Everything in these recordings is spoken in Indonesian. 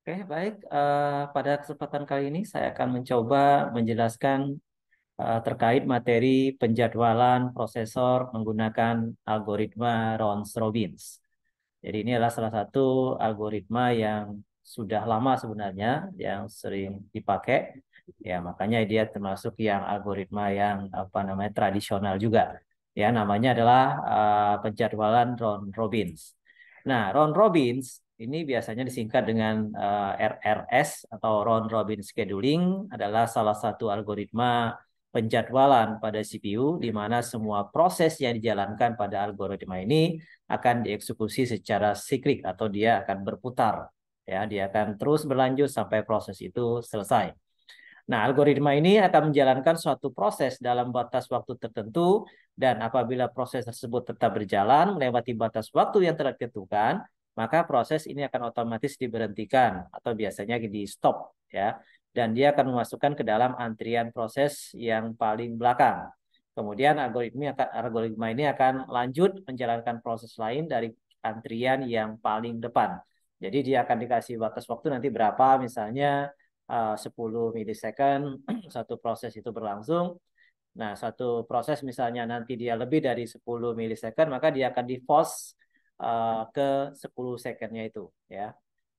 Oke, baik. Pada kesempatan kali ini saya akan mencoba menjelaskan terkait materi penjadwalan prosesor menggunakan algoritma Robbins. Jadi ini adalah salah satu algoritma yang sudah lama sebenarnya, yang sering dipakai. Ya, makanya dia termasuk yang algoritma yang apa namanya tradisional juga. Ya, namanya adalah penjadwalan Robbins. Nah, Robbins ini biasanya disingkat dengan RRS atau Round Robin Scheduling adalah salah satu algoritma penjadwalan pada CPU di mana semua proses yang dijalankan pada algoritma ini akan dieksekusi secara siklik atau dia akan berputar. Ya, dia akan terus berlanjut sampai proses itu selesai. Nah, algoritma ini akan menjalankan suatu proses dalam batas waktu tertentu dan apabila proses tersebut tetap berjalan melewati batas waktu yang telah ditentukan, maka proses ini akan otomatis diberhentikan atau biasanya di stop ya. Dan dia akan memasukkan ke dalam antrian proses yang paling belakang. Kemudian algoritma ini akan lanjut menjalankan proses lain dari antrian yang paling depan. Jadi dia akan dikasih batas waktu nanti berapa misalnya 10 milisecond satu proses itu berlangsung. Nah, satu proses misalnya nanti dia lebih dari 10 milisecond, maka dia akan di pause ke 10 secondnya itu. Ya.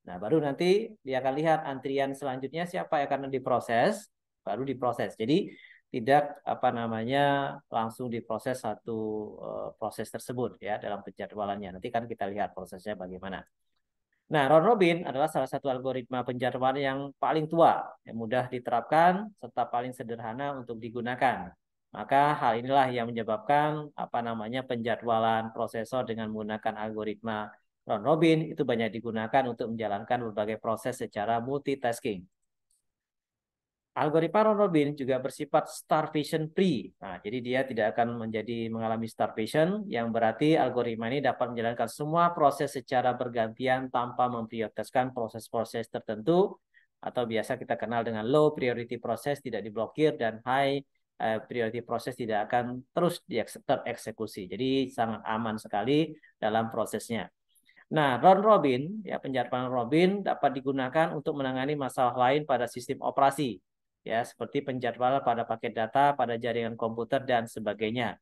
Nah, baru nanti dia akan lihat antrian selanjutnya siapa yang akan diproses, baru diproses. Jadi tidak apa namanya langsung diproses satu proses tersebut ya dalam penjadwalannya. Nanti kan kita lihat prosesnya bagaimana. Nah, round robin adalah salah satu algoritma penjadwalan yang paling tua, yang mudah diterapkan, serta paling sederhana untuk digunakan. Maka hal inilah yang menyebabkan apa namanya penjadwalan prosesor dengan menggunakan algoritma round robin itu banyak digunakan untuk menjalankan berbagai proses secara multitasking. Algoritma round robin juga bersifat starvation free. Nah, jadi dia tidak akan mengalami starvation, yang berarti algoritma ini dapat menjalankan semua proses secara bergantian tanpa memprioritaskan proses-proses tertentu atau biasa kita kenal dengan low priority proses tidak diblokir dan high priority proses tidak akan terus tereksekusi. Jadi sangat aman sekali dalam prosesnya. Nah, round robin, ya penjadwalan robin dapat digunakan untuk menangani masalah lain pada sistem operasi, ya seperti penjadwalan pada paket data, pada jaringan komputer dan sebagainya.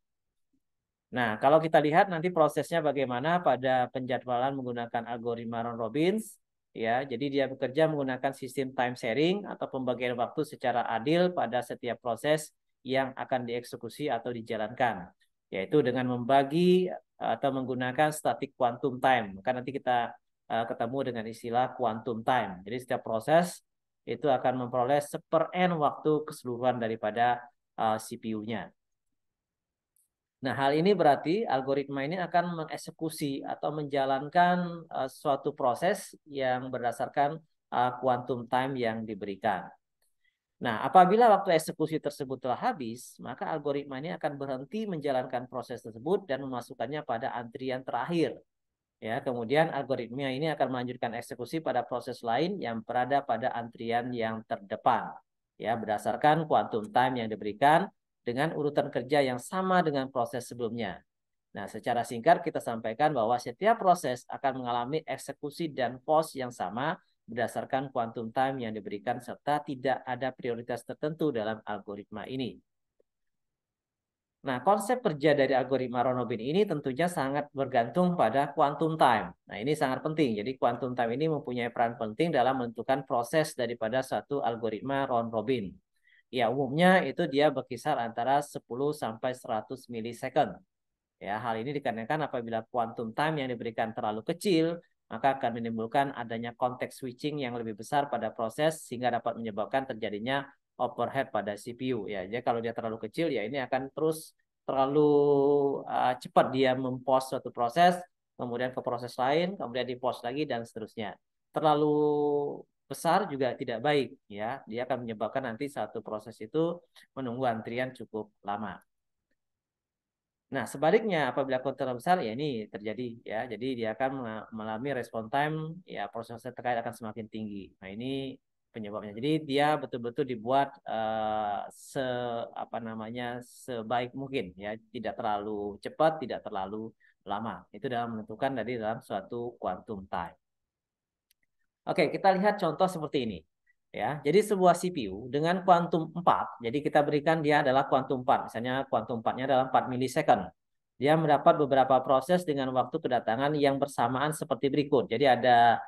Nah, kalau kita lihat nanti prosesnya bagaimana pada penjadwalan menggunakan algoritma round robins, ya, jadi dia bekerja menggunakan sistem time sharing atau pembagian waktu secara adil pada setiap proses yang akan dieksekusi atau dijalankan, yaitu dengan membagi atau menggunakan static quantum time. Maka nanti kita ketemu dengan istilah quantum time. Jadi setiap proses itu akan memperoleh seper-n waktu keseluruhan daripada CPU-nya. Nah, hal ini berarti algoritma ini akan mengeksekusi atau menjalankan suatu proses yang berdasarkan quantum time yang diberikan. Nah, apabila waktu eksekusi tersebut telah habis, maka algoritma ini akan berhenti menjalankan proses tersebut dan memasukkannya pada antrian terakhir. Ya, kemudian algoritma ini akan melanjutkan eksekusi pada proses lain yang berada pada antrian yang terdepan. Ya, berdasarkan quantum time yang diberikan dengan urutan kerja yang sama dengan proses sebelumnya. Nah, secara singkat kita sampaikan bahwa setiap proses akan mengalami eksekusi dan pause yang sama berdasarkan quantum time yang diberikan serta tidak ada prioritas tertentu dalam algoritma ini. Nah, konsep kerja dari algoritma Ronobin ini tentunya sangat bergantung pada quantum time. Nah, ini sangat penting. Jadi, quantum time ini mempunyai peran penting dalam menentukan proses daripada suatu algoritma round robin. Ya, umumnya itu dia berkisar antara 10 sampai 100 milisecond. Ya, hal ini dikarenakan apabila quantum time yang diberikan terlalu kecil, maka akan menimbulkan adanya context switching yang lebih besar pada proses sehingga dapat menyebabkan terjadinya overhead pada CPU. Ya, jadi kalau dia terlalu kecil, ya ini akan terus terlalu cepat dia mempost suatu proses, kemudian ke proses lain, kemudian dipost lagi dan seterusnya. Terlalu besar juga tidak baik, ya. Dia akan menyebabkan nanti satu proses itu menunggu antrian cukup lama. Nah, sebaliknya apabila konten besar ya ini terjadi ya. Jadi dia akan mengalami respon time ya proses terkait akan semakin tinggi. Nah, ini penyebabnya. Jadi dia betul-betul dibuat se apa namanya sebaik mungkin ya, tidak terlalu cepat, tidak terlalu lama. Itu dalam menentukan dari dalam suatu quantum time. Oke, kita lihat contoh seperti ini. Ya, jadi sebuah CPU dengan kuantum 4, jadi kita berikan dia adalah kuantum 4. Misalnya kuantum 4-nya adalah 4 milisecond. Dia mendapat beberapa proses dengan waktu kedatangan yang bersamaan seperti berikut. Jadi ada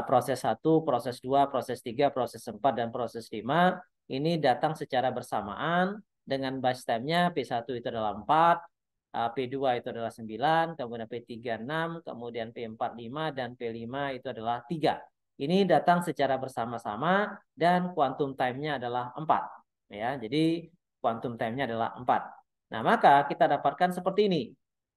proses 1, proses 2, proses 3, proses 4, dan proses 5. Ini datang secara bersamaan dengan base time-nya P1 itu adalah 4, P2 itu adalah 9, kemudian P3 6, kemudian P4 5, dan P5 itu adalah 3. Ini datang secara bersama-sama dan quantum time-nya adalah 4. Ya, jadi quantum time-nya adalah 4. Nah, maka kita dapatkan seperti ini.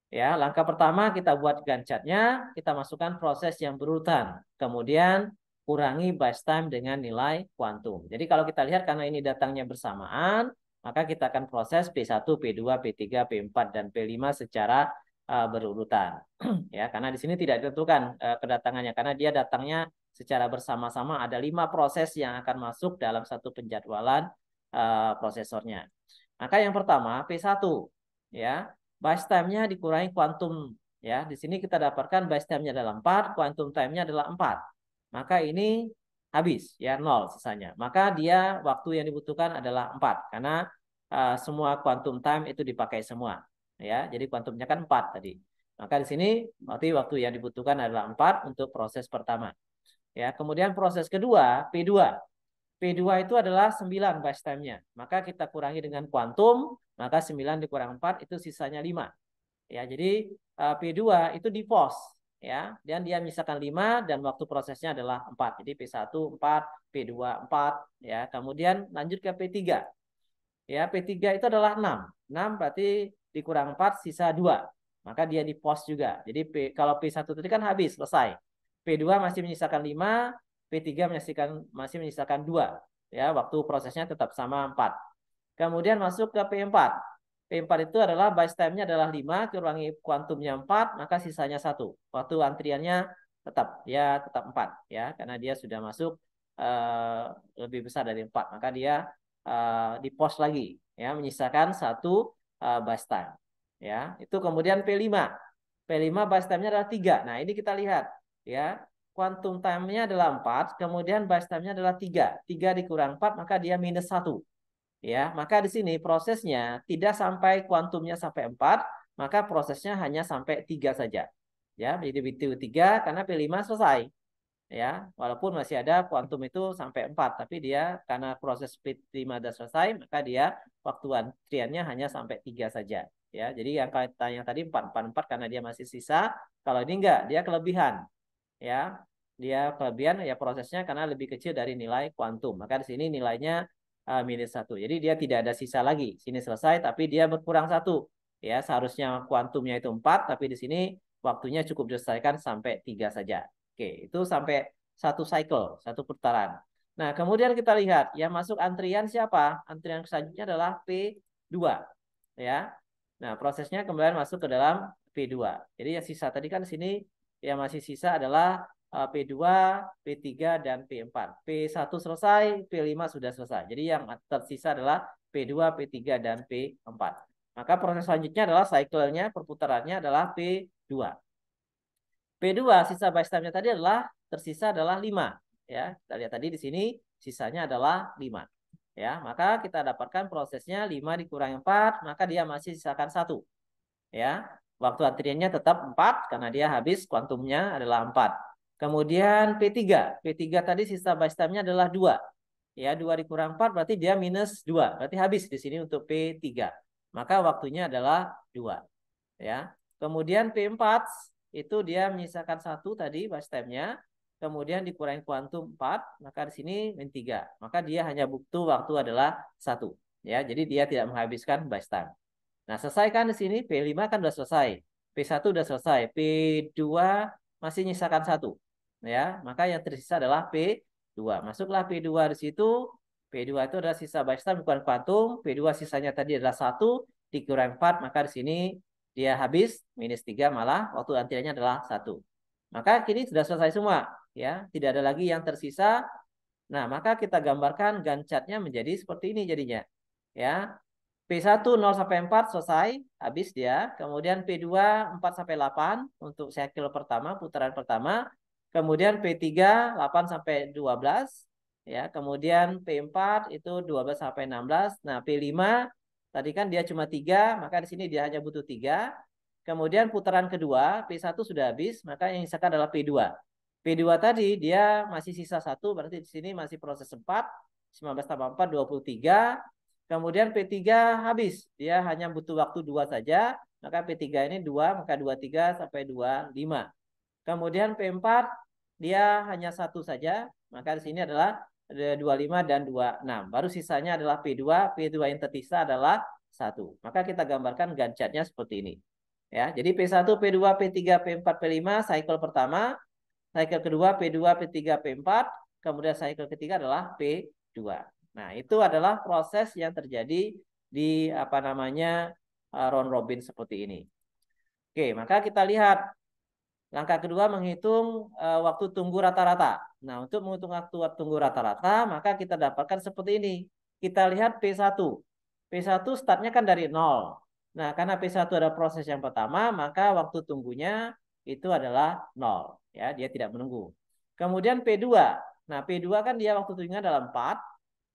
Ya, langkah pertama kita buat Gantt chart-nya, kita masukkan proses yang berurutan. Kemudian kurangi base time dengan nilai kuantum. Jadi kalau kita lihat karena ini datangnya bersamaan, maka kita akan proses P1, P2, P3, P4, dan P5 secara berurutan. Ya, karena di sini tidak ditentukan kedatangannya karena dia datangnya secara bersama-sama, ada 5 proses yang akan masuk dalam satu penjadwalan prosesornya. Maka yang pertama P1, ya, base time-nya dikurangi kuantum, ya. Di sini kita dapatkan base time-nya adalah 4, kuantum time-nya adalah 4. Maka ini habis, ya, 0 sisanya. Maka dia waktu yang dibutuhkan adalah 4 karena semua quantum time itu dipakai semua, ya. Jadi kuantumnya kan 4 tadi. Maka di sini berarti waktu yang dibutuhkan adalah 4 untuk proses pertama. Ya, kemudian proses kedua, P2. P2 itu adalah 9 base time-nya. Maka kita kurangi dengan kuantum, maka 9 dikurang 4 itu sisanya 5. Ya, jadi P2 itu di pos, ya. Dan dia misalkan 5 dan waktu prosesnya adalah 4. Jadi P1 4, P2 4, ya. Kemudian lanjut ke P3. Ya, P3 itu adalah 6. 6 berarti dikurang 4 sisa 2. Maka dia di pos juga. Jadi kalau P1 tadi kan habis, selesai. P2 masih menyisakan 5, P3 masih menyisakan 2. Ya, waktu prosesnya tetap sama 4. Kemudian masuk ke P4. P4 itu adalah base time-nya adalah 5, kurangi kuantumnya 4, maka sisanya 1. Waktu antriannya tetap 4, ya, karena dia sudah masuk lebih besar dari 4. Maka dia di post lagi, ya, menyisakan 1 base time. Ya, itu kemudian P5. P5 base time-nya adalah 3. Nah, ini kita lihat, ya. Quantum time-nya adalah 4, kemudian base time-nya adalah 3. 3 dikurang 4, maka dia minus 1. Ya, maka di sini prosesnya tidak sampai kuantumnya sampai 4, maka prosesnya hanya sampai 3 saja. Ya, jadi P2 3 karena P5 selesai. Ya, walaupun masih ada kuantum itu sampai 4, tapi dia karena proses P5 sudah selesai, maka dia waktu antriannya hanya sampai 3 saja. Ya, jadi yang katanya tadi 4, 4, 4 karena dia masih sisa. Kalau ini enggak, dia kelebihan. Ya, dia kelebihan ya prosesnya karena lebih kecil dari nilai kuantum. Maka di sini nilainya minus 1. Jadi dia tidak ada sisa lagi. Sini selesai, tapi dia berkurang 1. Ya, seharusnya kuantumnya itu 4, tapi di sini waktunya cukup diselesaikan sampai 3 saja. Oke, itu sampai satu cycle, satu putaran. Nah, kemudian kita lihat yang masuk antrian siapa? Antrian selanjutnya adalah P2. Ya. Nah, prosesnya kembali masuk ke dalam P2. Jadi yang sisa tadi kan sini yang masih sisa adalah P2, P3, dan P4. P1 selesai, P5 sudah selesai. Jadi yang tersisa adalah P2, P3, dan P4. Maka proses selanjutnya adalah cycle-nya, perputarannya adalah P2. P2 sisa base time-nya tadi adalah tersisa adalah 5. Ya, kita lihat tadi di sini sisanya adalah 5. Ya, maka kita dapatkan prosesnya 5 dikurangi 4, maka dia masih sisakan 1. Ya, waktu antriannya tetap 4 karena dia habis kuantumnya adalah 4. Kemudian P3. P3 tadi sisa base time-nya adalah 2. Ya, 2 dikurang 4 berarti dia minus 2. Berarti habis di sini untuk P3. Maka waktunya adalah 2. Ya. Kemudian P4 itu dia menyisakan 1 tadi base time-nya. Kemudian dikurangi kuantum 4, maka di sini min 3. Maka dia hanya butuh waktu adalah 1. Ya, jadi dia tidak menghabiskan base time. Nah, selesai kan di sini P5 kan sudah selesai. P1 sudah selesai. P2 masih nyisakan 1. Ya, maka yang tersisa adalah P2. Masuklah P2 di situ. P2 itu adalah sisa base time bukan kuantum. P2 sisanya tadi adalah 1 dikurang 4, maka di sini dia habis minus 3 malah waktu antriannya adalah 1. Maka kini sudah selesai semua, ya. Tidak ada lagi yang tersisa. Nah, maka kita gambarkan Gantt chart-nya menjadi seperti ini jadinya. Ya. P1 0 sampai 4 selesai, habis dia. Kemudian P2 4 sampai 8 untuk cycle pertama, putaran pertama. Kemudian P3 8 sampai 12 ya. Kemudian P4 itu 12 sampai 16. Nah, P5 tadi kan dia cuma 3, maka di sini dia hanya butuh 3. Kemudian putaran kedua P1 sudah habis, maka yang sisakan adalah P2. P2 tadi dia masih sisa 1, berarti di sini masih proses 4. 19 tambah 4 23. Kemudian P3 habis, dia hanya butuh waktu 2 saja, maka P3 ini 2, maka 23 sampai 25. Kemudian P4 dia hanya 1 saja, maka di sini adalah 25 dan 26. Baru sisanya adalah P2, P2 yang tersisa adalah 1. Maka kita gambarkan Gantt chart-nya seperti ini. Ya, jadi P1, P2, P3, P4, P5 cycle pertama, cycle kedua P2, P3, P4, kemudian cycle ketiga adalah P2. Nah, itu adalah proses yang terjadi di round robin seperti ini. Oke, maka kita lihat langkah kedua menghitung waktu tunggu rata-rata. Nah, untuk menghitung waktu tunggu rata-rata, maka kita dapatkan seperti ini. Kita lihat P1. P1 startnya kan dari 0. Nah, karena P1 ada proses yang pertama, maka waktu tunggunya itu adalah 0. Ya, dia tidak menunggu. Kemudian P2. Nah, P2 kan dia waktu tunggunya adalah 4.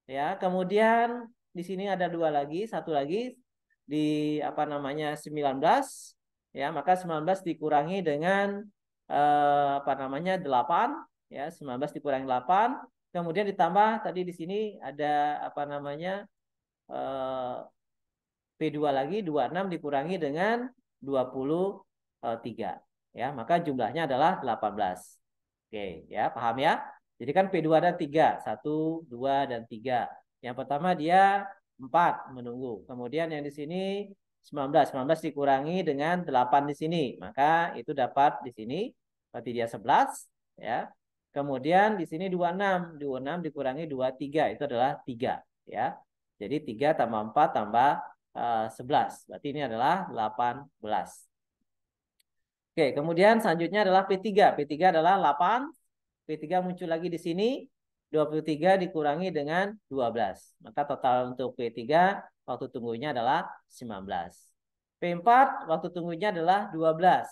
Ya, kemudian di sini ada 2 lagi, satu lagi di 19. Ya, maka 19 dikurangi dengan 8 ya, 19 dikurangi 8, kemudian ditambah tadi di sini ada P2 lagi 26 dikurangi dengan 23 ya, maka jumlahnya adalah 18. Oke, ya, paham ya? Jadi kan P2 ada 3, 1, 2 dan 3. Yang pertama dia 4 menunggu. Kemudian yang di sini 19 dikurangi dengan 8 di sini, maka itu dapat di sini berarti dia 11 ya. Kemudian di sini 26 dikurangi 23 itu adalah 3 ya. Jadi 3 tambah 4 tambah 11. Berarti ini adalah 18. Oke, kemudian selanjutnya adalah P3. P3 adalah 8. P3 muncul lagi di sini. 23 dikurangi dengan 12. Maka total untuk P3 waktu tunggunya adalah 19. P4 waktu tunggunya adalah 12.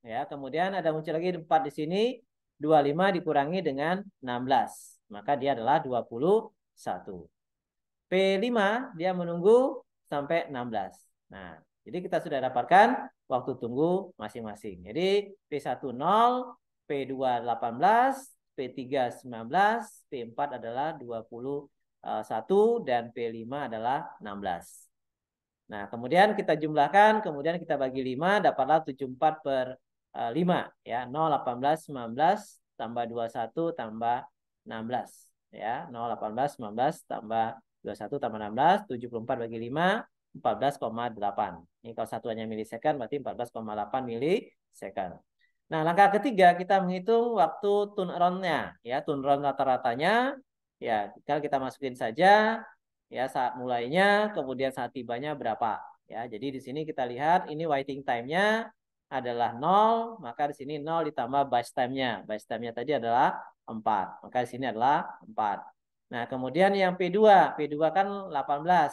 Ya, kemudian ada muncul lagi 4 di sini. 25 dikurangi dengan 16. Maka dia adalah 21. P5 dia menunggu sampai 16. Nah, jadi kita sudah dapatkan waktu tunggu masing-masing. Jadi P1 0, P2 18, P3 19, P4 adalah 21 dan P5 adalah 16. Nah, kemudian kita jumlahkan, kemudian kita bagi 5 dapatlah 74 per 5 ya, 0 18 19 tambah 21 tambah 16 ya, 0 18 19 tambah 21 tambah 16, 74 bagi 5 14,8. Ini kalau satuannya milisekund berarti 14,8 milisekund. Nah, langkah ketiga kita menghitung waktu turnaround-nya ya, turnaround rata-ratanya ya, tinggal kita masukin saja ya saat mulainya, kemudian saat tibanya berapa ya. Jadi di sini kita lihat ini waiting time-nya adalah 0, maka di sini 0 ditambah base time-nya. Base time-nya tadi adalah 4, maka di sini adalah 4. Nah, kemudian yang P2, P2 kan 18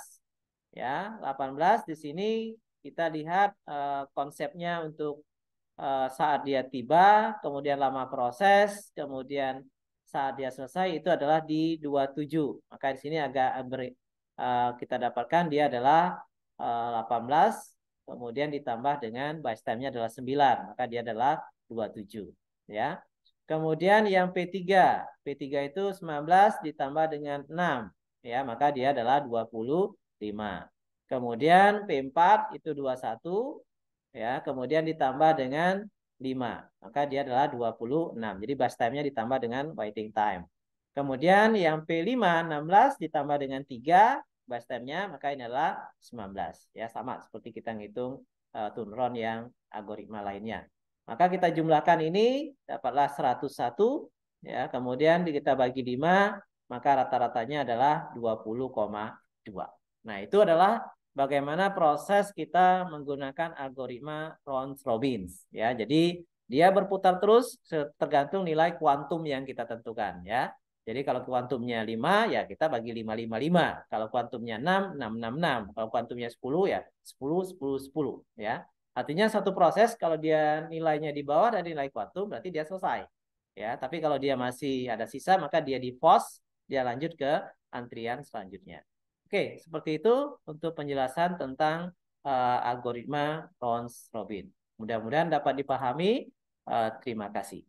ya, 18 di sini kita lihat konsepnya untuk saat dia tiba, kemudian lama proses, kemudian saat dia selesai itu adalah di 27. Maka di sini agak kita dapatkan dia adalah 18, kemudian ditambah dengan base time-nya adalah 9, maka dia adalah 27 ya. Kemudian yang P3, P3 itu 19 ditambah dengan 6 ya, maka dia adalah 25. Kemudian P4 itu 21 ya, kemudian ditambah dengan 5, maka dia adalah 26. Jadi bus time-nya ditambah dengan waiting time. Kemudian yang P5 16 ditambah dengan 3 bus time-nya, maka ini adalah 19 ya, sama seperti kita ngitung turnaround yang algoritma lainnya. Maka kita jumlahkan ini dapatlah 101 ya, kemudian kita bagi 5, maka rata-ratanya adalah 20,2. Nah, itu adalah bagaimana proses kita menggunakan algoritma round-robin ya. Jadi dia berputar terus tergantung nilai kuantum yang kita tentukan ya. Jadi kalau kuantumnya 5 ya kita bagi 5 5 5. Kalau kuantumnya 6 6 6 6. Kalau kuantumnya 10 ya 10 10 10 ya. Artinya satu proses kalau dia nilainya di bawah dari nilai kuantum berarti dia selesai. ya. Tapi kalau dia masih ada sisa, maka dia di pause, dia lanjut ke antrian selanjutnya. Oke, seperti itu untuk penjelasan tentang algoritma Rounds Robin. Mudah-mudahan dapat dipahami. Terima kasih.